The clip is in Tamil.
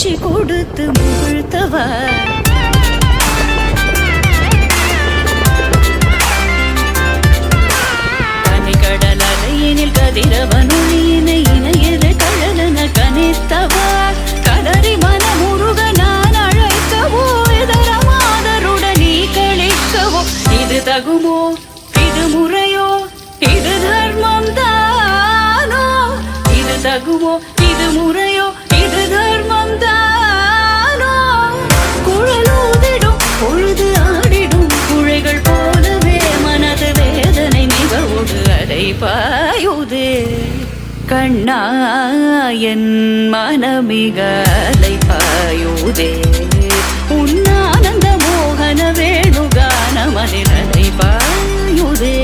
மூச்சு கொடுத்து முகிழ்த்தவா தனிக்கடல் அலையினில் கதிரவனொழியினை இணையத கழலன கனித்தவா கதறி மனமுருக நான் அழைக்கவோ இதர மாதருடன் நீ கழிக்கவோ இது தகுமோ இது முறையோ இது தர்மம் தானோ இது தகுமோ இது முறையோ இது தர்மம் தானோ குழலூதிடும் பொழுது ஆடிடும் குழைகள் போலவே மனது வேதனை மிகவோடு அதை பாயுதே கண்ணா என் மனமிக அலை பாயுதே உன்னானந்த மோகன வேணுகான மனிதனை பாயுதே